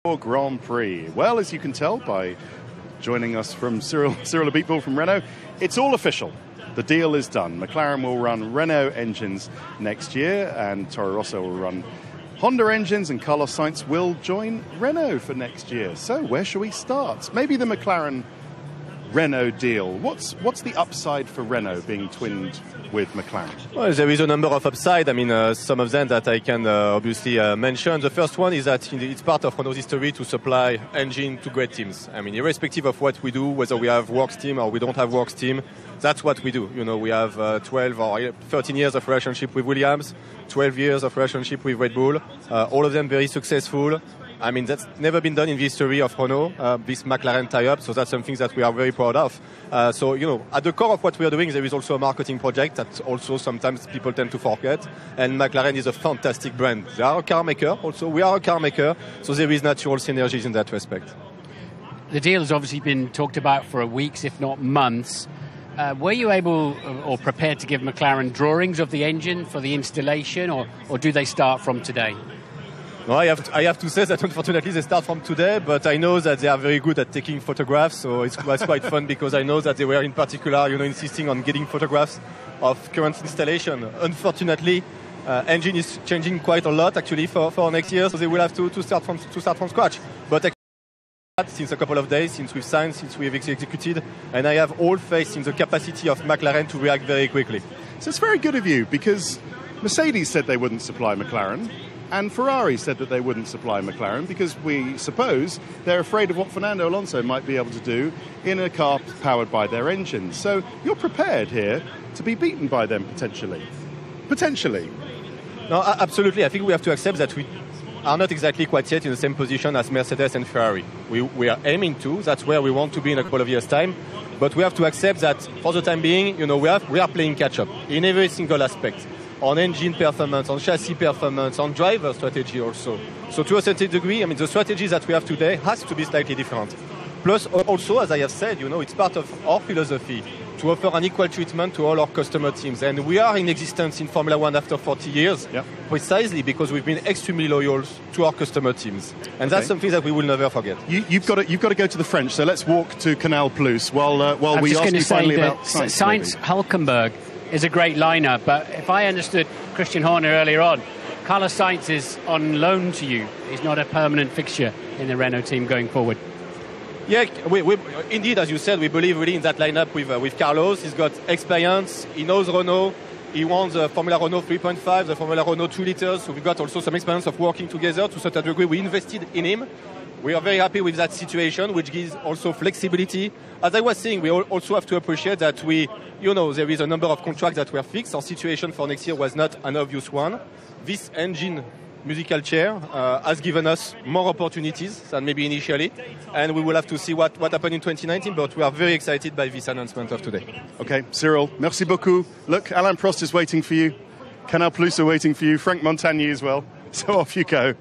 Grand Prix. Well, as you can tell by joining us from Cyril Abiteboul from Renault, it's all official. The deal is done. McLaren will run Renault engines next year, and Toro Rosso will run Honda engines, and Carlos Sainz will join Renault for next year. So where shall we start? Maybe the McLaren-Renault deal. What's the upside for Renault being twinned with McLaren? Well, there is a number of upside. I mean, some of them that I can obviously mention. The first one is that it's part of Renault's history to supply engine to great teams. I mean, irrespective of what we do, whether we have works team or we don't have works team, that's what we do. You know, we have 12 or 13 years of relationship with Williams, 12 years of relationship with Red Bull, all of them very successful. I mean, that's never been done in the history of Renault, this McLaren tie-up, so that's something that we are very proud of. So, you know, at the core of what we are doing, there is also a marketing project that also sometimes people tend to forget, and McLaren is a fantastic brand. They are a car maker, also we are a car maker, so there is natural synergies in that respect. The deal has obviously been talked about for weeks, if not months. Were you able or prepared to give McLaren drawings of the engine for the installation, or do they start from today? No, I have to say that unfortunately they start from today, but I know that they are very good at taking photographs, so it was quite fun because I know that they were in particular, you know, insisting on getting photographs of current installation. Unfortunately, engine is changing quite a lot actually for next year, so they will have to start from scratch. But since a couple of days, since we've signed, since we've executed, and I have all faith in the capacity of McLaren to react very quickly. So it's very good of you, because Mercedes said they wouldn't supply McLaren, and Ferrari said that they wouldn't supply McLaren because we suppose they're afraid of what Fernando Alonso might be able to do in a car powered by their engines. So you're prepared here to be beaten by them potentially. Potentially. No, absolutely. I think we have to accept that we are not exactly quite yet in the same position as Mercedes and Ferrari. We are aiming to. That's where we want to be in a couple of years' time. But we have to accept that for the time being, you know, we are playing catch-up in every single aspect. On engine performance, on chassis performance, on driver strategy also. So to a certain degree, I mean, the strategy that we have today has to be slightly different. Plus, also, as I have said, you know, it's part of our philosophy to offer an equal treatment to all our customer teams. And we are in existence in Formula One after 40 years, precisely because we've been extremely loyal to our customer teams. And that's something that we will never forget. You've got to go to the French, so let's walk to Canal Plus while we ask you finally about Sainz. Sainz-Hülkenberg is a great liner, but if I understood Christian Horner earlier on, Carlos Sainz is on loan to you. He's not a permanent fixture in the Renault team going forward. Yeah, we indeed, as you said, we believe really in that lineup with Carlos. He's got experience, he knows Renault, he won the Formula Renault 3.5, the Formula Renault 2 liters, so we've got also some experience of working together to a certain degree. We invested in him. We are very happy with that situation, which gives also flexibility. As I was saying, we also have to appreciate that there is a number of contracts that were fixed. Our situation for next year was not an obvious one. This engine musical chair has given us more opportunities than maybe initially, and we will have to see what happened in 2019, but we are very excited by this announcement of today. Okay, Cyril, merci beaucoup. Look, Alain Prost is waiting for you. Canal Plus are waiting for you. Frank Montagny as well. So off you go.